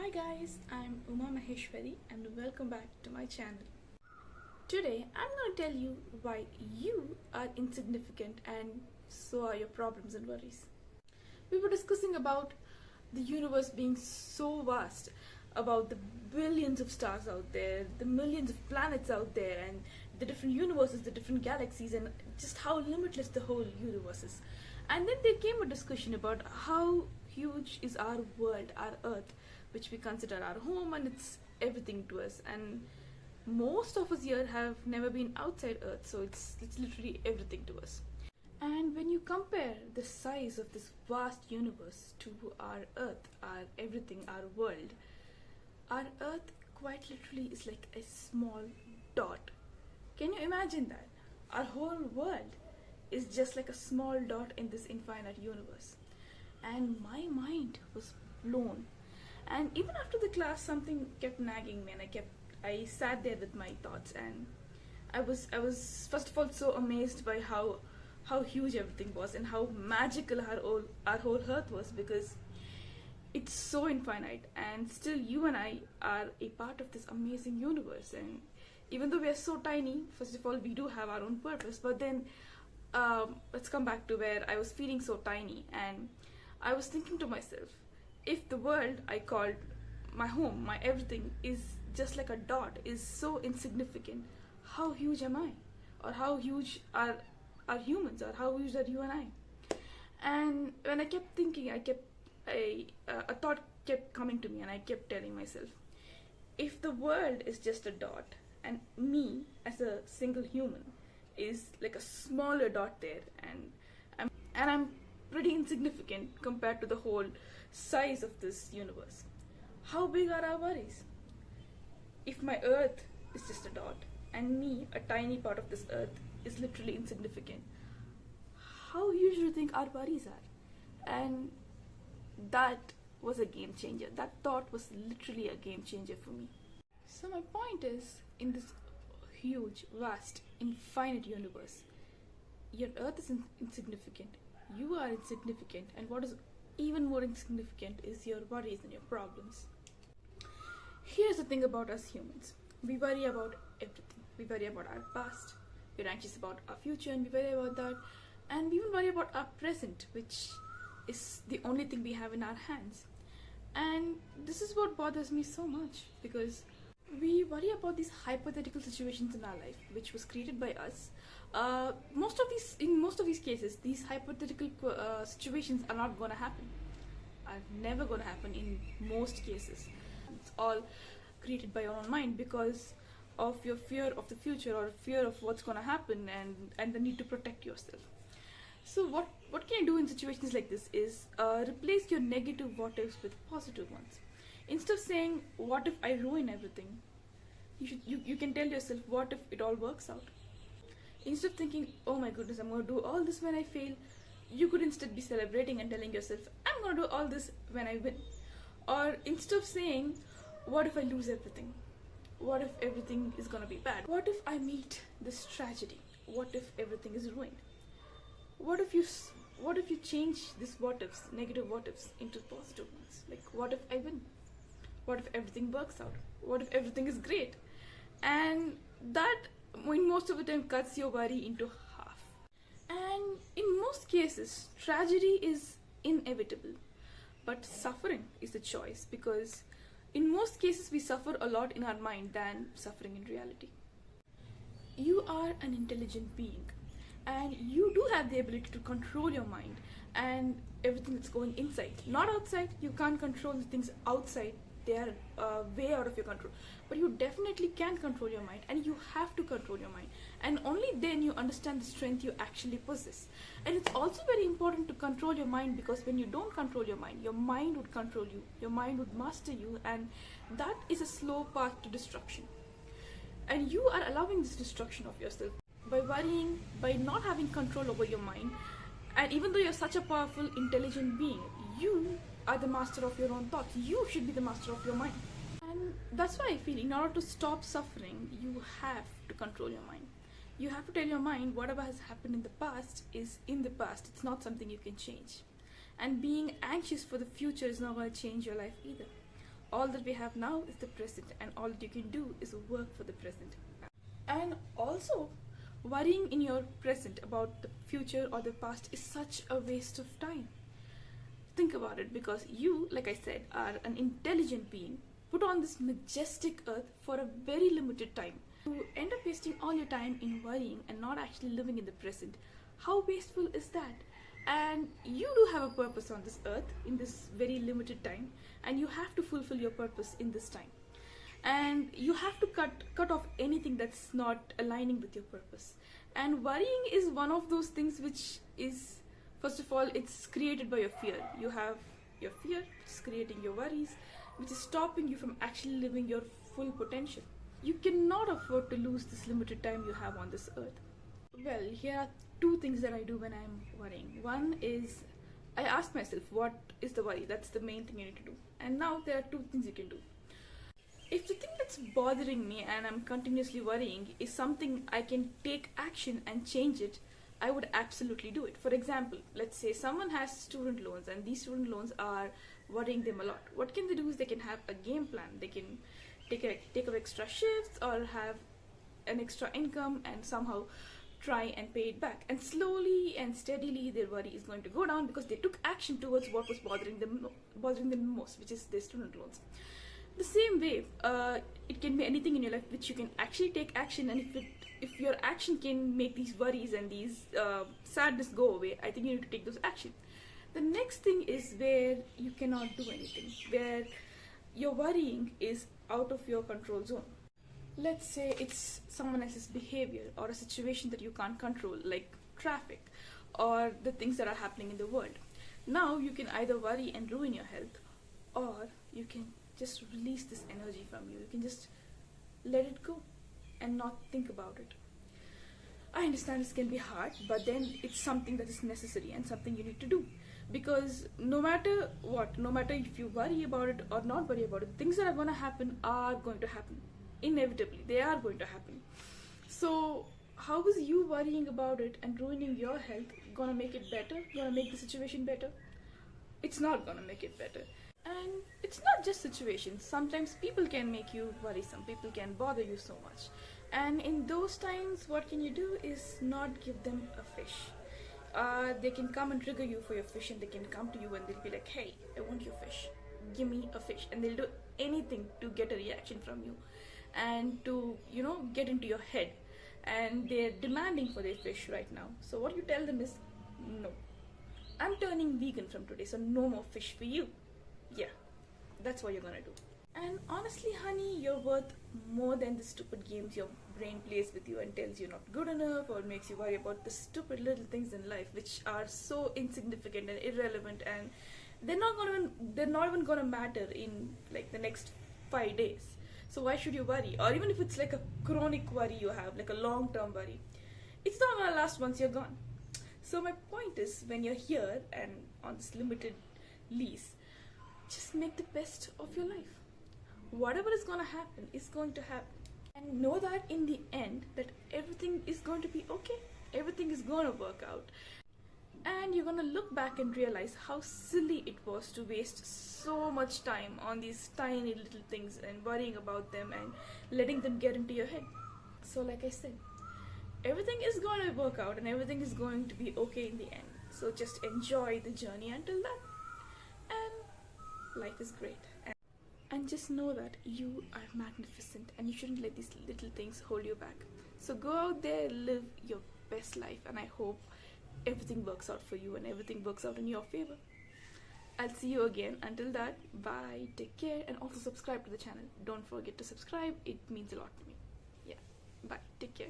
Hi guys, I'm Uma Maheshwari and welcome back to my channel. Today I'm going to tell you why you are insignificant and so are your problems and worries. We were discussing about the universe being so vast, about the billions of stars out there, the millions of planets out there, and the different universes, the different galaxies, and just how limitless the whole universe is. And then there came a discussion about how huge is our world, our earth, which we consider our home, and it's everything to us. And most of us here have never been outside earth, so it's literally everything to us. And when you compare the size of this vast universe to our earth, our everything, our world, our earth quite literally is like a small dot. Can you imagine that? Our whole world is just like a small dot in this infinite universe. And my mind was blown. And even after the class, something kept nagging me, and I sat there with my thoughts, and I was first of all so amazed by how huge everything was and how magical our whole earth was, because it's so infinite, and still you and I are a part of this amazing universe. And even though we are so tiny, first of all, we do have our own purpose. But then let's come back to where I was feeling so tiny, and I was thinking to myself, if the world I called my home, my everything, is just like a dot, is so insignificant, how huge am I? Or how huge are humans? Or how huge are you and I? And when I kept thinking, a thought kept coming to me, and I kept telling myself, if the world is just a dot, and me as a single human is like a smaller dot there, and I'm pretty insignificant compared to the whole size of this universe, how big are our worries? If my earth is just a dot, and me, a tiny part of this earth, is literally insignificant, how huge do you think our worries are? And that was a game changer. That thought was literally a game changer for me. So my point is, in this huge, vast, infinite universe, your earth is insignificant, you are insignificant, and what is even more insignificant is your worries and your problems. Here's the thing about us humans. We worry about everything. We worry about our past, we're anxious about our future, and we worry about that. And we even worry about our present, which is the only thing we have in our hands. And this is what bothers me so much, because we worry about these hypothetical situations in our life, which was created by us. In most of these cases, these hypothetical situations are not going to happen. Are never going to happen in most cases. It's all created by your own mind because of your fear of the future, or fear of what's going to happen, and the need to protect yourself. So what can you do in situations like this is replace your negative what ifs with positive ones. Instead of saying, what if I ruin everything, you can tell yourself, what if it all works out? Instead of thinking, oh my goodness, I'm going to do all this when I fail, you could instead be celebrating and telling yourself, I'm going to do all this when I win. Or instead of saying, what if I lose everything? What if everything is going to be bad? What if I meet this tragedy? What if everything is ruined? What if you change these what ifs, negative what ifs, into positive ones? Like, what if I win? What if everything works out? What if everything is great? And that, in most of the time, cuts your worry into half. And in most cases, tragedy is inevitable, but suffering is the choice, because in most cases we suffer a lot in our mind than suffering in reality. You are an intelligent being, and you do have the ability to control your mind and everything that's going inside, not outside. You can't control the things outside. They are way out of your control, but you definitely can control your mind, and you have to control your mind, and only then you understand the strength you actually possess. And it's also very important to control your mind, because when you don't control your mind would control you, your mind would master you, and that is a slow path to destruction. And you are allowing this destruction of yourself by worrying, by not having control over your mind. And even though you're such a powerful, intelligent being, you are the master of your own thoughts. You should be the master of your mind. And that's why I feel, in order to stop suffering, you have to control your mind. You have to tell your mind, whatever has happened in the past is in the past. It's not something you can change. And being anxious for the future is not going to change your life either. All that we have now is the present, and all that you can do is work for the present. And also, worrying in your present about the future or the past is such a waste of time. Think about it, because you, like I said, are an intelligent being put on this majestic earth for a very limited time. You end up wasting all your time in worrying and not actually living in the present. How wasteful is that? And you do have a purpose on this earth in this very limited time, and you have to fulfill your purpose in this time. And you have to cut off anything that's not aligning with your purpose. And worrying is one of those things which is, first of all, it's created by your fear. You have your fear, it's creating your worries, which is stopping you from actually living your full potential. You cannot afford to lose this limited time you have on this earth. Well, here are two things that I do when I'm worrying. One is I ask myself, what is the worry? That's the main thing you need to do. And now there are two things you can do. If the thing that's bothering me and I'm continuously worrying is something I can take action and change it, I would absolutely do it. For example, let's say someone has student loans and these student loans are worrying them a lot. What can they do is they can have a game plan. They can take up extra shifts or have an extra income and somehow try and pay it back. And slowly and steadily their worry is going to go down because they took action towards what was bothering them most, which is their student loans. The same way, it can be anything in your life which you can actually take action, and if your action can make these worries and these sadness go away, I think you need to take those action. The next thing is where you cannot do anything, where your worrying is out of your control zone. Let's say it's someone else's behavior or a situation that you can't control, like traffic or the things that are happening in the world. Now you can either worry and ruin your health, or you can just release this energy from you. You can just let it go and not think about it. I understand this can be hard, but then it's something that is necessary and something you need to do. Because no matter what, no matter if you worry about it or not worry about it, things that are going to happen are going to happen. Inevitably, they are going to happen. So how is you worrying about it and ruining your health gonna make it better? Gonna make the situation better? It's not gonna make it better. And it's not just situations. Sometimes people can make you worry. Some people can bother you so much. And in those times, what can you do is not give them a fish. They can come and trigger you for your fish, and they can come to you and they'll be like, hey, I want your fish. Give me a fish. And they'll do anything to get a reaction from you and to, get into your head. And they're demanding for their fish right now. So what you tell them is, no, I'm turning vegan from today, so no more fish for you. Yeah, that's what you're gonna do. And honestly, honey, you're worth more than the stupid games your brain plays with you and tells you're not good enough, or makes you worry about the stupid little things in life which are so insignificant and irrelevant, and they're not even gonna matter in like the next 5 days. So why should you worry? Or even if it's like a chronic worry you have, like a long-term worry, it's not gonna last once you're gone. So my point is, when you're here and on this limited lease, just make the best of your life. Whatever is going to happen is going to happen. And know that in the end, that everything is going to be okay. Everything is going to work out. And you're going to look back and realize how silly it was to waste so much time on these tiny little things and worrying about them and letting them get into your head. So like I said, everything is going to work out and everything is going to be okay in the end. So just enjoy the journey until then. And life is great. And just know that you are magnificent and you shouldn't let these little things hold you back. So go out there, live your best life, and I hope everything works out for you and everything works out in your favor. I'll see you again. Until that, bye, take care, and also subscribe to the channel. Don't forget to subscribe, it means a lot to me. Yeah, bye, take care.